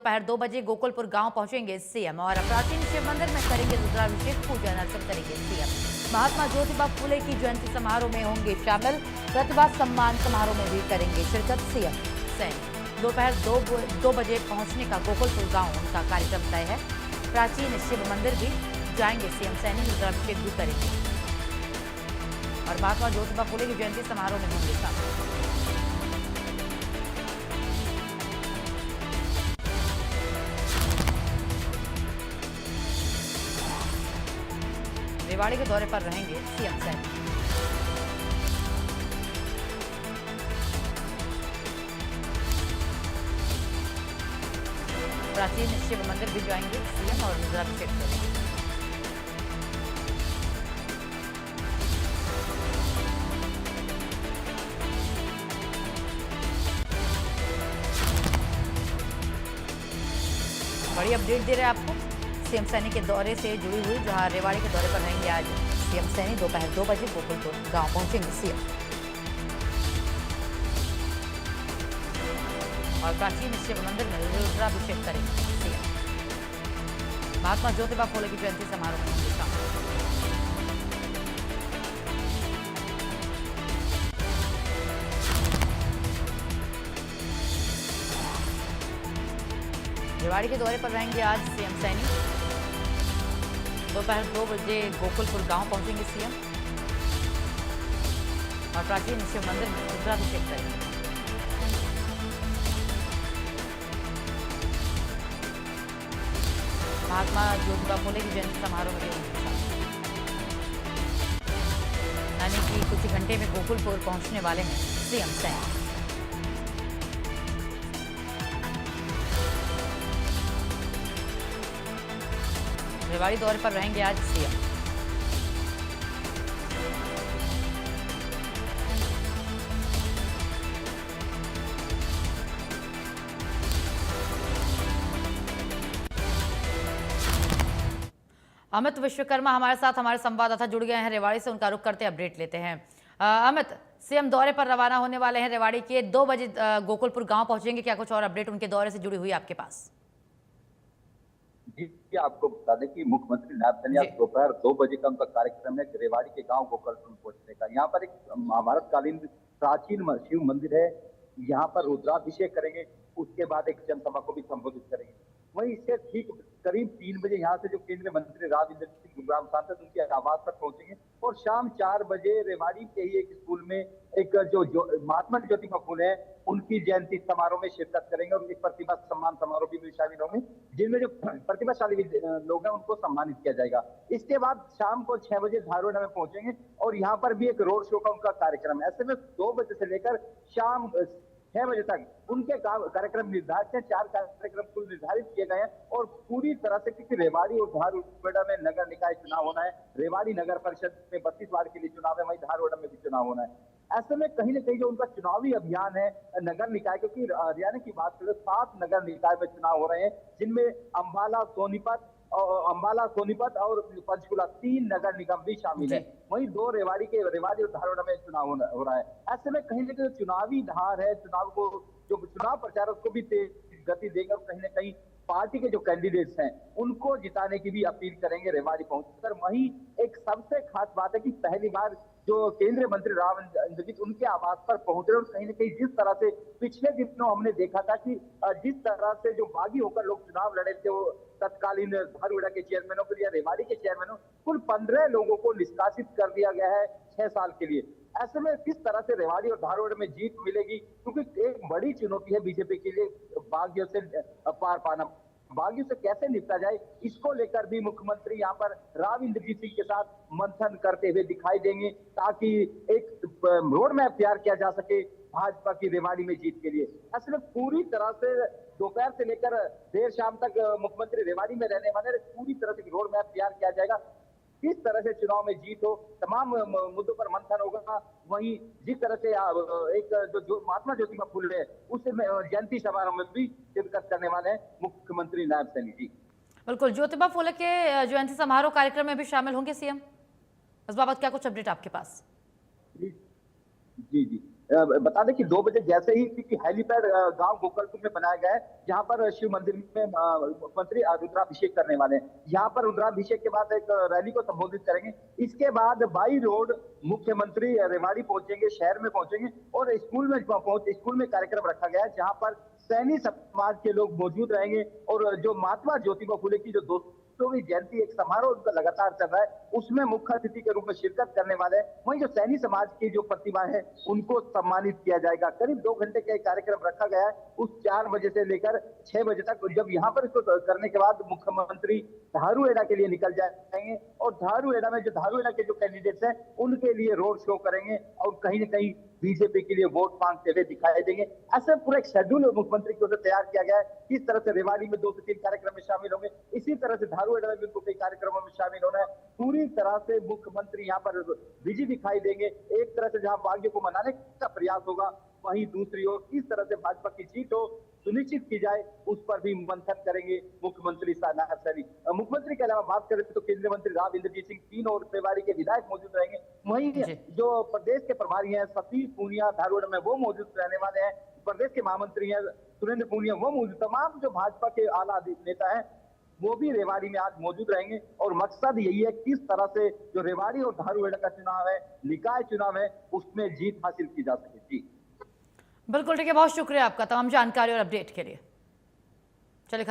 दोपहर 2 बजे गोकुलपुर गांव पहुंचेंगे सीएम और प्राचीन शिव मंदिर में करेंगे रुद्राभिषेक, पूजन अर्चन करेंगे सीएम। महात्मा ज्योतिबा फूले की जयंती समारोह में होंगे शामिल, प्रतिभा सम्मान समारोह में भी करेंगे शिरकत सीएम सैनी। दोपहर 2 बजे पहुंचने का गोकुलपुर गांव उनका कार्यक्रम तय है। प्राचीन शिव मंदिर भी जाएंगे सीएम सैनी, रुद्राभिषेक भी करेंगे और महात्मा ज्योतिबा फूले की जयंती समारोह में होंगे शामिल। रेवाड़ी के दौरे पर रहेंगे सीएम सैनी। प्राचीन शिव मंदिर भी जाएंगे सीएम और रुद्राभिषेक करेंगे। बड़ी अपडेट दे रहे हैं आपको सीएम सैनी के दौरे से जुड़ी हुई, जहां रेवाड़ी के दौरे पर रहेंगे आज सीएम सैनी। दोपहर 2 बजे गोकुलपुर गांव पहुंचेंगे सीएम और प्राचीन शिव मंदिर में रुद्राभिषेक करेंगे सीएम। महात्मा ज्योतिबा फूले की जयंती समारोह में होंगे शामिल। रेवाड़ी के दौरे पर रहेंगे आज सीएम सैनी। दोपहर 2 बजे गोकुलपुर गांव पहुंचेंगे सीएम और प्राचीन शिव मंदिर में रुद्राभिषेक करेंगे। महात्मा ज्योतिबा फूले की जयंती समारोह में भी होंगे शामिल। यानी कि कुछ ही घंटे में गोकुलपुर पहुंचने वाले हैं सीएम सैनी। रेवाड़ी दौरे पर रहेंगे आज सीएम। अमित विश्वकर्मा हमारे साथ, हमारे संवाददाता जुड़ गए हैं रेवाड़ी से, उनका रुख करते अपडेट लेते हैं। अमित, सीएम दौरे पर रवाना होने वाले हैं रेवाड़ी के, 2 बजे गोकुलपुर गांव पहुंचेंगे, क्या कुछ और अपडेट उनके दौरे से जुड़ी हुई आपके पास? जी, आपको बता दें कि मुख्यमंत्री नायब सैनी आज दोपहर 2 बजे का उनका कार्यक्रम है रेवाड़ी के गांव गोकुलपुर पहुंचने का। यहाँ पर एक महाभारतकालीन प्राचीन शिव मंदिर है, यहाँ पर रुद्राभिषेक करेंगे, उसके बाद एक जनसभा को भी संबोधित करेंगे। वहीं इससे ठीक करीब 3 बजे यहाँ से जो केंद्रीय मंत्री राव इंद्रजीत सिंह गुरुग्राम सांसद उनके आवास पर पहुंचेंगे और शाम 4 बजे रेवाड़ी के ही एक स्कूल में एक जो महात्मा ज्योतिबा फूले है उनकी जयंती समारोह में शिरकत करेंगे और एक प्रतिभा सम्मान समारोह भी शामिल होंगे, जिनमें जो प्रतिभाशाली लोग हैं उनको सम्मानित किया जाएगा। इसके बाद शाम को 6 बजे धारोड़ा में पहुंचेंगे और यहाँ पर भी एक रोड शो का उनका कार्यक्रम है। ऐसे में 2 बजे से लेकर शाम 6 बजे तक उनके कार्यक्रम निर्धारित हैं। 4 कार्यक्रम कुल निर्धारित किए गए हैं और पूरी तरह से, क्योंकि रेवाड़ी और धारोड़ा में नगर निकाय चुनाव होना है, रेवाड़ी नगर परिषद में 32 वार्ड के लिए चुनाव है, वहीं धारोड़ा में भी चुनाव होना है। ऐसे में कहीं ना कहीं जो उनका चुनावी अभियान है नगर निकाय, क्योंकि हरियाणा की बात करें 7 नगर निकाय में चुनाव हो रहे हैं, जिनमें अंबाला सोनीपत और पंचकुला 3 नगर निगम भी शामिल है। वहीं 2 रेवाड़ी और धारोड़ा में चुनाव हो रहा है। ऐसे में कहीं ना कहीं चुनावी धार है, चुनाव को जो चुनाव प्रचार को भी तेज गति देंगे और कहीं ना कहीं पार्टी के जो कैंडिडेट्स हैं उनको जिताने की भी अपील करेंगे रेवाड़ी पहुंचकर। वहीं एक सबसे खास बात है कि पहली बार जो केंद्रीय मंत्री राव इंद्रजीत उनके आवास पर पहुंच रहे और कहीं ना कहीं जिस तरह से पिछले दिनों हमने देखा था कि जिस तरह से जो बागी होकर लोग चुनाव लड़े थे, वो तत्कालीन धारोड़ा के चेयरमैनों के लिए रेवाड़ी के चेयरमैनों कुल 15 लोगों को निष्कासित कर दिया गया है 6 साल के लिए। ऐसे में किस तरह से रेवाड़ी और धारोड़ा में जीत मिलेगी, क्योंकि एक बड़ी चुनौती है बीजेपी के लिए बागियों से पार पाना। बागियों से कैसे निपटा जाए, इसको लेकर भी मुख्यमंत्री यहाँ पर राव इंद्रजीत सिंह के साथ मंथन करते हुए दिखाई देंगे, ताकि एक रोड मैप तैयार किया जा सके भाजपा की रेवाड़ी में जीत के लिए। ऐसे में पूरी तरह से दोपहर से लेकर देर शाम तक मुख्यमंत्री रेवाड़ी में रहने वाले, पूरी तरह से रोड मैप तैयार किया जाएगा, किस तरह से चुनाव में जीत हो, तमाम मुद्दों पर मंथन होगा। वहीं जिस तरह से एक जो महात्मा ज्योतिबा फूले है उस जयंती समारोह में भी शिरकत करने वाले हैं मुख्यमंत्री नायब सैनी जी। बिल्कुल, ज्योतिबा फूले के जयंती समारोह कार्यक्रम में भी शामिल होंगे सीएम, इस बाबत क्या कुछ अपडेट आपके पास? जी जी, बता दें कि 2 बजे जैसे ही, क्योंकि हेलीपैड गांव गोकलपुर में बनाया गया है, जहां पर शिव मंदिर में मुख्यमंत्री रुद्राभिषेक करने वाले हैं। यहां पर रुद्राभिषेक के बाद एक रैली को संबोधित करेंगे। इसके बाद बाई रोड मुख्यमंत्री रेवाड़ी पहुंचेंगे, शहर में पहुंचेंगे और स्कूल में कार्यक्रम रखा गया है, जहां पर सैनी समाज के लोग मौजूद रहेंगे और जो महात्मा ज्योतिबा फुले की जो 200वीं जयंती एक समारोह उनका लगातार चल रहा है, उसमें मुख्य अतिथि के रूप में शिरकत करने वाले हैं। वहीं जो सैनी समाज की जो प्रतिभा है उनको सम्मानित किया जाएगा। करीब 2 घंटे का एक कार्यक्रम रखा गया है, उस 4 बजे से लेकर 6 बजे तक। जब यहाँ पर इसको करने के बाद मुख्यमंत्री धारूहेड़ा के लिए निकल जाएंगे और धारूहेड़ा में जो धारूहेड़ा के जो कैंडिडेट्स हैं उनके लिए रोड शो करेंगे और कहीं ना कहीं बीजेपी के लिए वोट मांगते हुए दिखाई देंगे। ऐसे पूरा एक शेड्यूल मुख्यमंत्री की ओर से तैयार किया गया है। किस तरह से रेवाड़ी में 2 से 3 कार्यक्रम में शामिल होंगे, इसी तरह से धारूहेड़ा में भी उनको कई कार्यक्रमों में शामिल होना है। पूरी तरह से मुख्यमंत्री यहाँ पर बिजी दिखाई देंगे। एक तरह से जहां बागियों को मनाने का प्रयास होगा, वहीं दूसरी ओर किस तरह से भाजपा की जीत हो सुनिश्चित की जाए, उस पर भी मंथन करेंगे मुख्यमंत्री नायर सैनी। मुख्यमंत्री के अलावा बात करें तो केंद्रीय मंत्री राव इंद्रजीत सिंह, 3 और रेवाड़ी के विधायक मौजूद रहेंगे। वहीं जो प्रदेश के प्रभारी हैं सतीश पूनिया धारूहेड़ा में, वो मौजूद रहने वाले हैं। प्रदेश के महामंत्री हैं सुरेंद्र पूनिया, वो मौजूद, तमाम जो भाजपा के आला नेता हैं वो भी रेवाड़ी में आज मौजूद रहेंगे। और मकसद यही है किस तरह से जो रेवाड़ी और धारूहेड़ा का चुनाव है, निकाय चुनाव है, उसमें जीत हासिल की जा सके। जी बिल्कुल ठीक है, बहुत शुक्रिया आपका तमाम जानकारी और अपडेट के लिए। चलिए खबर